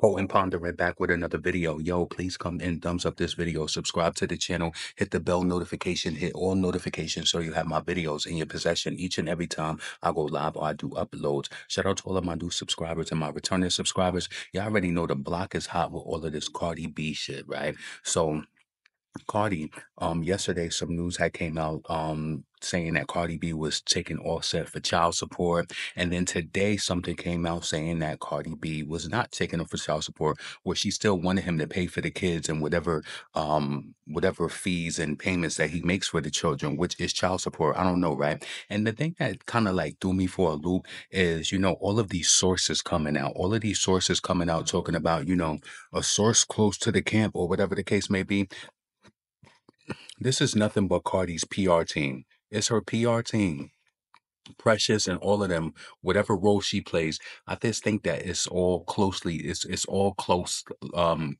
And Pondering back with another video. Yo, please come and thumbs up this video, subscribe to the channel, hit the bell notification, hit all notifications so you have my videos in your possession each and every time I go live or I do uploads. Shout out to all of my new subscribers and my returning subscribers. Y'all already know the block is hot with all of this Cardi B shit, right? So Cardi, yesterday some news had came out saying that Cardi B was taking Offset for child support. And then today something came out saying that Cardi B was not taking him for child support, where she still wanted him to pay for the kids and whatever fees and payments that he makes for the children, which is child support. I don't know, right? And the thing that kind of like threw me for a loop is, all of these sources coming out, all of these sources coming out talking about, a source close to the camp or whatever the case may be. This is nothing but Cardi's PR team. It's her PR team. Precious and all of them, whatever role she plays, I just think that it's all close,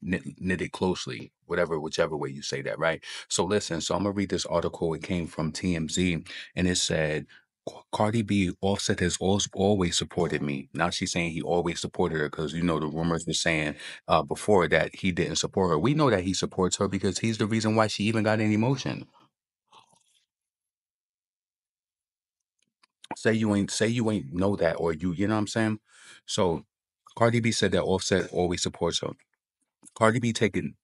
knitted closely, whichever way you say that, right? So listen, so I'm gonna read this article. It came from TMZ, and it said Cardi B Offset has always supported me. Now she's saying he always supported her because the rumors were saying before that he didn't support her. We know that he supports her because he's the reason why she even got any motion. Say you ain't know that, or you know what I'm saying? So Cardi B said that Offset always supports her. Cardi B taking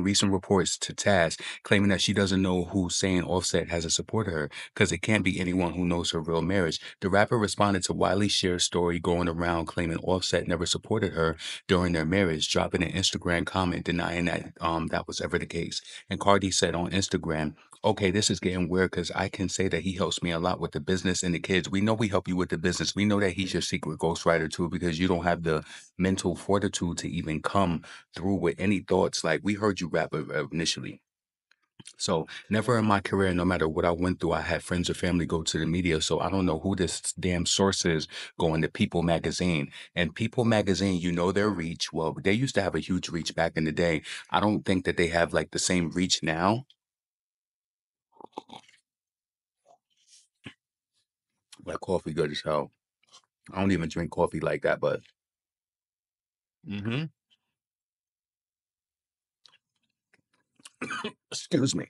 recent reports to task, claiming that she doesn't know who's saying Offset hasn't supported her because it can't be anyone who knows her real marriage. The rapper responded to Wiley Shear's story going around claiming Offset never supported her during their marriage, dropping an Instagram comment denying that that was ever the case. And Cardi said on Instagram, "Okay, this is getting weird because I can say that he helps me a lot with the business and the kids. We know we help you with the business. We know that he's your secret ghostwriter too because you don't have the mental fortitude to even come through with any thoughts. Like we heard you rap initially. So never in my career, no matter what I went through, I had friends or family go to the media. So I don't know who this damn source is going to People Magazine. And People Magazine, their reach. Well, they used to have a huge reach back in the day. I don't think that they have like the same reach now. Like coffee good as hell. I don't even drink coffee like that, but hmm excuse me.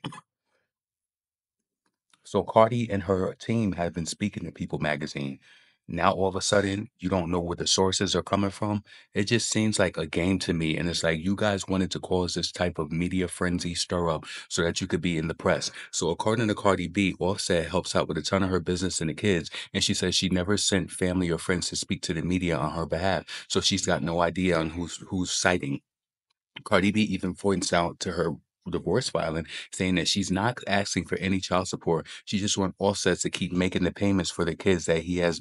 So Cardi and her team have been speaking to People Magazine. Now all of a sudden, you don't know where the sources are coming from. It just seems like a game to me. And it's like you guys wanted to cause this type of media frenzy stir up so that you could be in the press. So according to Cardi B, Offset helps out with a ton of her business and the kids. And she says she never sent family or friends to speak to the media on her behalf. So she's got no idea on who's citing. Cardi B even points out to her divorce filing, saying that she's not asking for any child support. She just wants Offset to keep making the payments for the kids that he has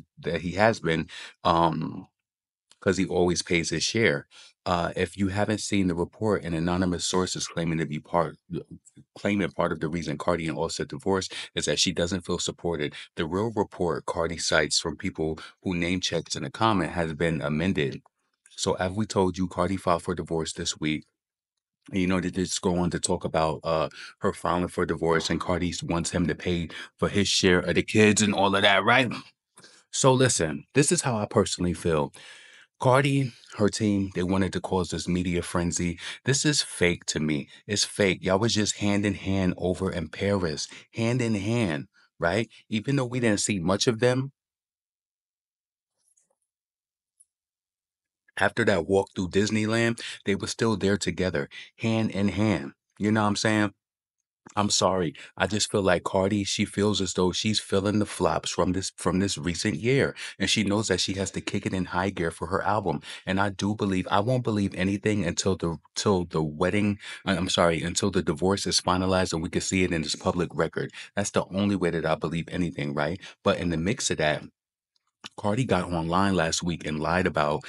been, because he always pays his share. If you haven't seen the report, an anonymous source is claiming part of the reason Cardi and Offset divorced is that she doesn't feel supported. The real report Cardi cites from people who name checks in a comment has been amended. So as we told you, Cardi filed for divorce this week. And they just go on to talk about her filing for divorce, and Cardi wants him to pay for his share of the kids and all of that, right? So listen, this is how I personally feel. Cardi, her team, they wanted to cause this media frenzy. This is fake to me. It's fake. Y'all was just hand in hand over in Paris, hand in hand, right? Even though we didn't see much of them after that walk through Disneyland, they were still there together, hand in hand. You know what I'm saying? I'm sorry. I just feel like Cardi, she feels as though she's feeling the flops from this recent year. And she knows that she has to kick it in high gear for her album. And I won't believe anything until the wedding, I'm sorry, until the divorce is finalized and we can see it in this public record. That's the only way that I believe anything, right? But in the mix of that, Cardi got online last week and lied about,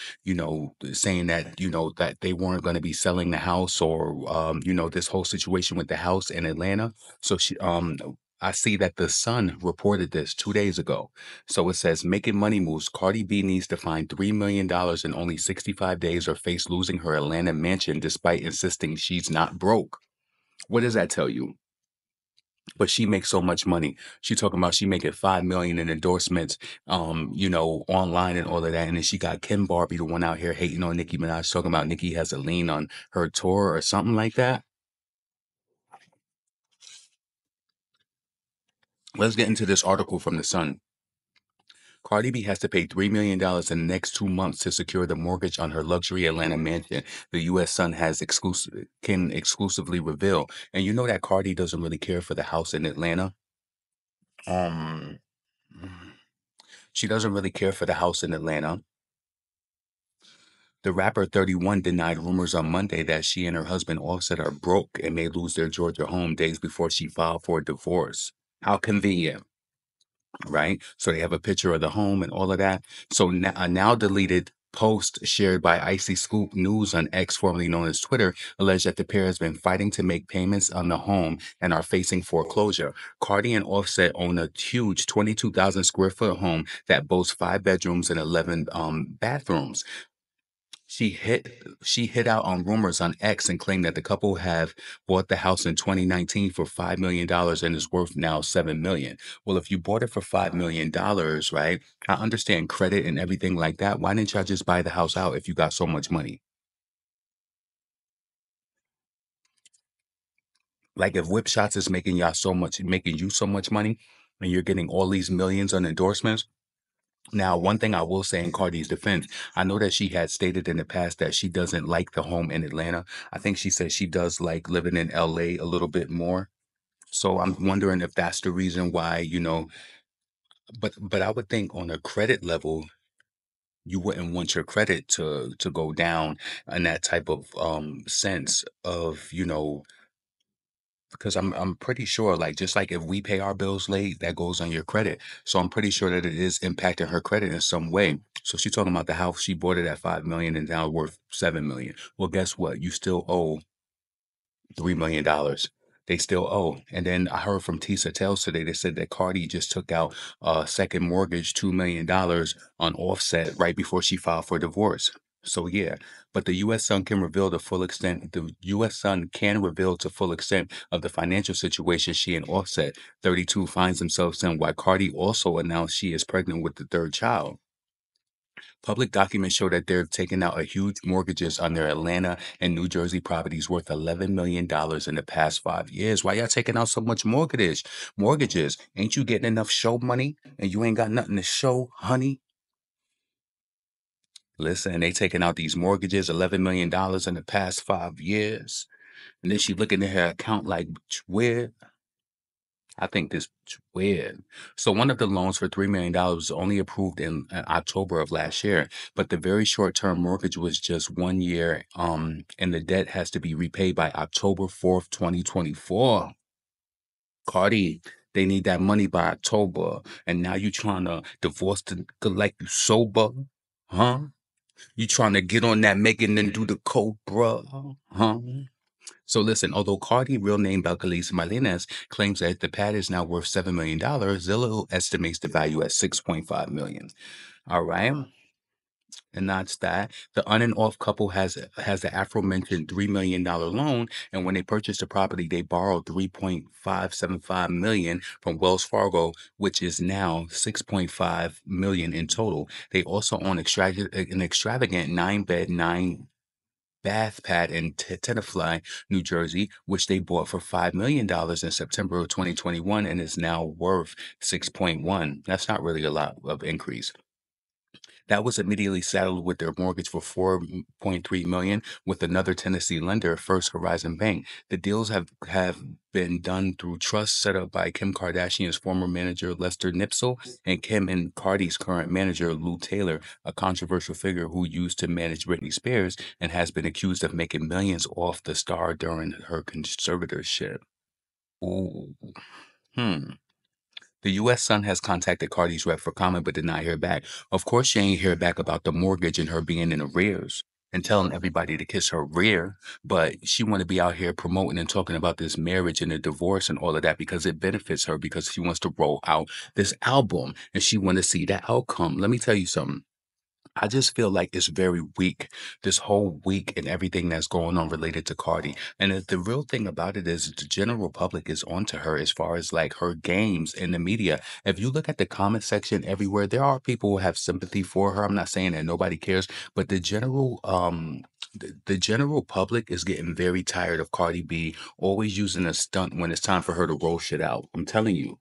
saying that, that they weren't going to be selling the house or, this whole situation with the house in Atlanta. So I see that the Sun reported this 2 days ago. So it says, making money moves. Cardi B needs to find $3 million in only 65 days or face losing her Atlanta mansion despite insisting she's not broke. What does that tell you? but she makes so much money. She talking about she making 5 million in endorsements, online and all of that. And then she got Kim Barbie, the one out here hating on Nicki Minaj, talking about Nicki has a lien on her tour or something like that. Let's get into this article from the Sun. Cardi B has to pay $3 million in the next 2 months to secure the mortgage on her luxury Atlanta mansion. The U.S. Sun has can exclusively reveal. And you know that Cardi doesn't really care for the house in Atlanta. Um, she doesn't really care for the house in Atlanta. The rapper 31 denied rumors on Monday that she and her husband Offset are broke and may lose their Georgia home days before she filed for a divorce. How convenient, right? So they have a picture of the home and all of that. So a now deleted post shared by Icy Scoop News on X, formerly known as Twitter, alleged that the pair has been fighting to make payments on the home and are facing foreclosure. Cardi and Offset own a huge 22,000 square foot home that boasts 5 bedrooms and 11 bathrooms. She hit out on rumors on X and claimed that the couple have bought the house in 2019 for $5 million and is worth now $7 million. Well, if you bought it for $5 million, right? I understand credit and everything like that. Why didn't y'all just buy the house out if you got so much money? Like if Whip Shots is making you so much money, and you're getting all these millions on endorsements. Now, one thing I will say in Cardi's defense, I know that she had stated in the past that she doesn't like the home in Atlanta. I think she said she does like living in LA a little bit more. So I'm wondering if that's the reason why, but I would think on a credit level, you wouldn't want your credit to go down in that type of sense of, because I'm pretty sure, like, just like if we pay our bills late, that goes on your credit. So I'm pretty sure that it is impacting her credit in some way. So she's talking about the house she bought it at 5 million and now worth 7 million. Well, guess what? You still owe $3 million. They still owe. And then I heard from Tisa Tales today. They said that Cardi just took out a second mortgage, $2 million on Offset right before she filed for divorce. So yeah, but the U.S. Sun can reveal the full extent. The U.S. Sun can reveal to full extent of the financial situation she and Offset 32 finds themselves in. While Cardi also announced she is pregnant with the third child. Public documents show that they're taking out a huge mortgages on their Atlanta and New Jersey properties worth $11 million in the past 5 years. Why y'all taking out so much mortgage? Mortgages? Ain't you getting enough show money and you ain't got nothing to show, honey? Listen, they taking out these mortgages, $11 million in the past 5 years. And then she looking at her account like, where? I think this is weird. So one of the loans for $3 million was only approved in October of last year, but the very short-term mortgage was just 1 year, and the debt has to be repaid by October 4th, 2024. Cardi, they need that money by October, and now you trying to divorce the like you sober, huh? You trying to get on that Megan and do the Cobra, huh? So listen, although Cardi, real name Belcalis Malinas, claims that the pad is now worth $7 million, Zillow estimates the value at 6.5 million. All right. And that's that. The on and off couple has the aforementioned $3 million loan, and when they purchased the property, they borrowed 3.575 million from Wells Fargo, which is now 6.5 million in total. They also own an extravagant 9-bed, 9 bath pad in Tenafly, New Jersey, which they bought for $5 million in September of 2021 and is now worth 6.1. That's not really a lot of increase. That was immediately saddled with their mortgage for 4.3 million with another Tennessee lender, First Horizon Bank. The deals have been done through trust set up by Kim Kardashian's former manager Lester Nipsey and Kim and Cardi's current manager Lou Taylor, a controversial figure who used to manage Britney Spears and has been accused of making millions off the star during her conservatorship. Ooh. Hmm. The U.S. Sun has contacted Cardi's rep for comment but did not hear back. Of course, she ain't hear back about the mortgage and her being in arrears and telling everybody to kiss her rear. But she want to be out here promoting and talking about this marriage and the divorce and all of that because it benefits her because she wants to roll out this album and she want to see that outcome. Let me tell you something. I just feel like it's very weak, this whole week and everything that's going on related to Cardi. And the real thing about it is the general public is onto her as far as like her games in the media. If you look at the comment section everywhere, there are people who have sympathy for her. I'm not saying that nobody cares, but the general public is getting very tired of Cardi B always using a stunt when it's time for her to roll shit out. I'm telling you,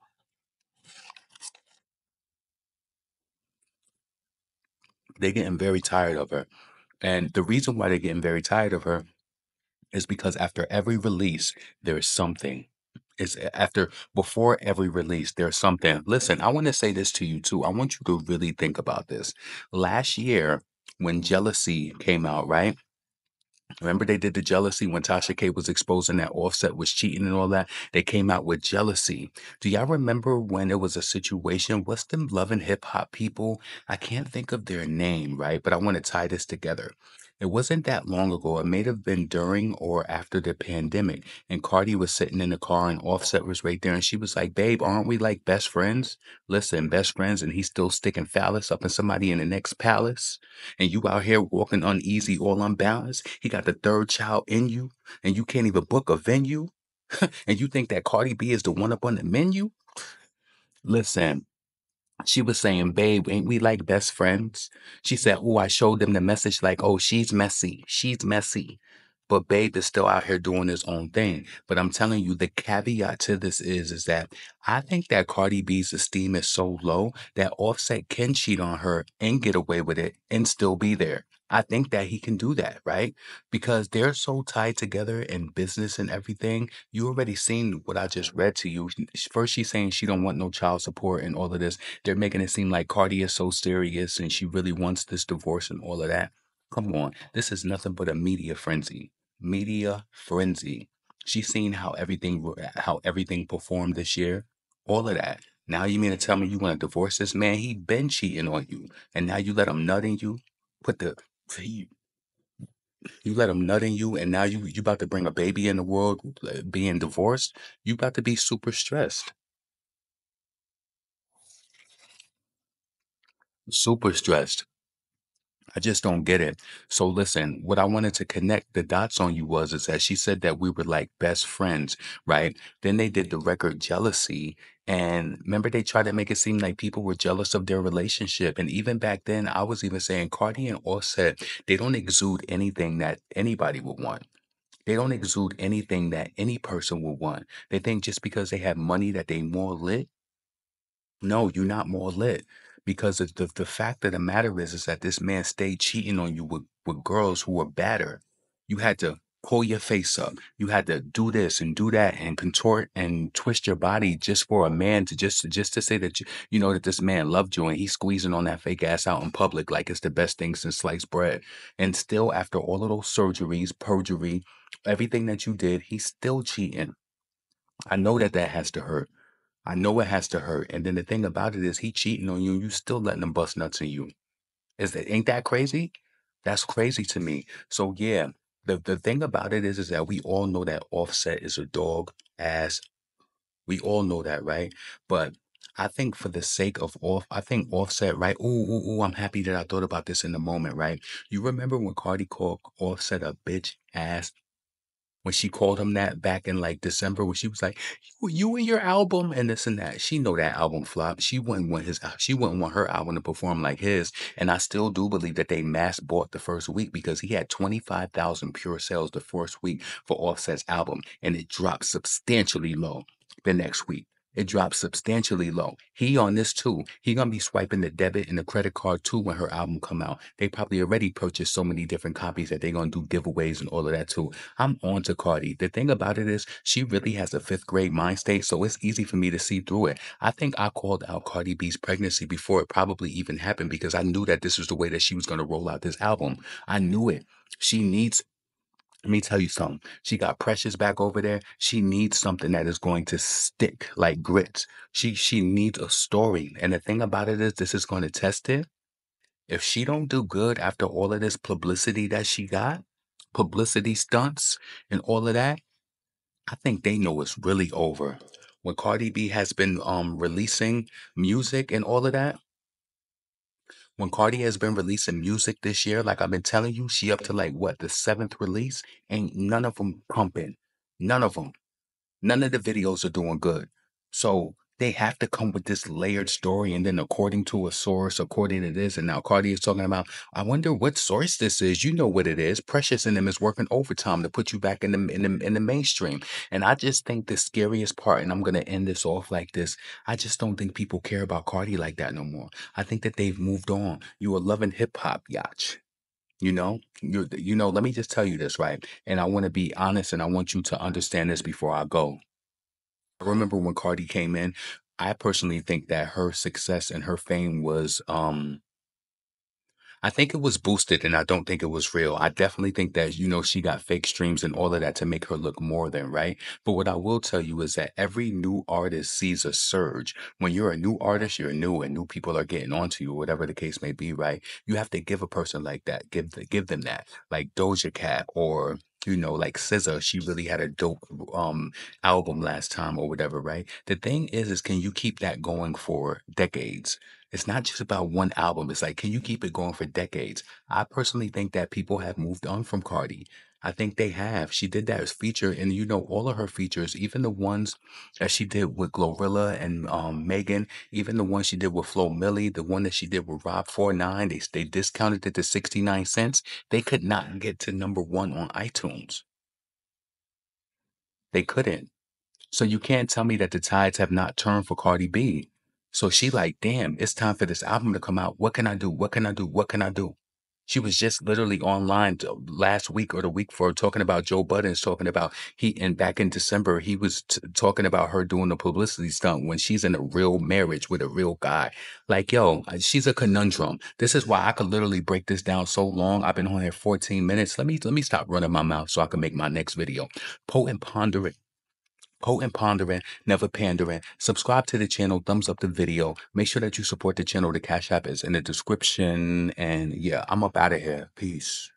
they're getting very tired of her. And the reason why they're getting very tired of her is because after every release, there's something. It's after before every release, there's something. Listen, I want to say this to you too. I want you to really think about this. Last year, when Jealousy came out, right? Remember they did the Jealousy when Tasha K was exposing that Offset was cheating and all that? They came out with Jealousy. Do y'all remember when it was a situation? What's them Love and Hip Hop people? I can't think of their name, right? But I want to tie this together. It wasn't that long ago. It may have been during or after the pandemic. And Cardi was sitting in the car and Offset was right there. And she was like, babe, aren't we like best friends? Listen, best friends. And he's still sticking phallus up in somebody in the next palace, and you out here walking uneasy, all unbalanced. He got the third child in you, and you can't even book a venue. And you think that Cardi B is the one up on the menu? Listen, she was saying, babe, ain't we like best friends? She said, oh, I showed them the message like, oh, she's messy. She's messy. But Babe is still out here doing his own thing. But I'm telling you, the caveat to this is that I think that Cardi B's esteem is so low that Offset can cheat on her and get away with it and still be there. I think that he can do that, right? Because they're so tied together in business and everything. You already seen what I just read to you. First, she's saying she don't want no child support and all of this. They're making it seem like Cardi is so serious and she really wants this divorce and all of that. Come on, this is nothing but a media frenzy. Media frenzy. She's seen how everything performed this year. All of that. Now you mean to tell me you want to divorce this man? He been cheating on you, and now you let him nut in you. Put the you, you let him nut in you, and now you about to bring a baby in the world, being divorced. You about to be super stressed. Super stressed. I just don't get it. So listen, what I wanted to connect the dots on you was is that she said that we were like best friends, right? Then they did the record Jealousy. And remember they tried to make it seem like people were jealous of their relationship. And even back then, I was even saying Cardi and Offset, they don't exude anything that anybody would want. They don't exude anything that any person would want. They think just because they have money that they more lit. No, you're not more lit because the fact of the matter is that this man stayed cheating on you with girls who were better. You had to pull your face up. You had to do this and do that and contort and twist your body just for a man to just to say that you know that this man loved you and he's squeezing on that fake ass out in public like it's the best thing since sliced bread. And still after all of those surgeries, perjury, everything that you did, he's still cheating. I know that that has to hurt. I know it has to hurt. And then the thing about it is he cheating on you, you still letting him bust nuts in you. Is that ain't that crazy? That's crazy to me. So yeah, the thing about it is that we all know that Offset is a dog ass. We all know that, right? But I think for the sake of I think Offset, right? Ooh, I'm happy that I thought about this in the moment, right? You remember when Cardi called Offset a bitch ass when she called him that back in like December when she was like, you and your album and this and that. She know that album flop. She wouldn't want her album to perform like his. And I still do believe that they mass bought the first week because he had 25,000 pure sales the first week for Offset's album. And it dropped substantially low the next week. It dropped substantially low. He on this too. He gonna be swiping the debit and the credit card too when her album come out. They probably already purchased so many different copies that they gonna do giveaways and all of that too. I'm on to Cardi. The thing about it is she really has a fifth grade mind state, so it's easy for me to see through it. I think I called out Cardi B's pregnancy before it probably even happened because I knew that this was the way that she was gonna roll out this album. I knew it. She needs let me tell you something. She got Precious back over there. She needs something that is going to stick like grits. She needs a story. And the thing about it is this is going to test it. If she don't do good after all of this publicity that she got, publicity stunts and all of that, I think they know it's really over. When Cardi B has been releasing music and all of that, When Cardi has been releasing music this year, like I've been telling you, she up to like what, the seventh release? Ain't none of them pumping. None of them. None of the videos are doing good. So they have to come with this layered story. And then according to a source, according to this, and now Cardi is talking about, I wonder what source this is. You know what it is. Precious in them is working overtime to put you back in the mainstream. And I just think the scariest part, and I'm gonna end this off like this, I just don't think people care about Cardi like that no more. I think that they've moved on. You are loving hip hop, Yacht. Let me just tell you this, right? And I want to be honest and I want you to understand this before I go. I remember when Cardi came in, I personally think that her success and her fame was I think it was boosted and I don't think it was real. I definitely think that, she got fake streams and all of that to make her look more than right. But what I will tell you is that every new artist sees a surge. When you're a new artist, you're new and new people are getting onto you, whatever the case may be, right? You have to give a person like that, give them that. Like Doja Cat or like SZA, she really had a dope album last time or whatever, right? The thing is can you keep that going for decades? It's not just about one album. It's like, can you keep it going for decades? I personally think that people have moved on from Cardi. I think they have. She did that as feature, and all of her features, even the ones that she did with Glorilla and Megan, even the one she did with Flo Milli, the one that she did with Rob 49, they discounted it to 69 cents. They could not get to number one on iTunes. They couldn't. So you can't tell me that the tides have not turned for Cardi B. So she like, damn, it's time for this album to come out. What can I do? What can I do? What can I do? She was just literally online last week or the week before talking about Joe Budden's talking about and back in December, he was talking about her doing a publicity stunt when she's in a real marriage with a real guy. Like, yo, she's a conundrum. This is why I could literally break this down so long. I've been on here 14 minutes. Let me stop running my mouth so I can make my next video. Potent pondering. Potent pondering, never pandering. Subscribe to the channel, thumbs up the video. Make sure that you support the channel. The Cash App is in the description. And yeah, I'm up out of here. Peace.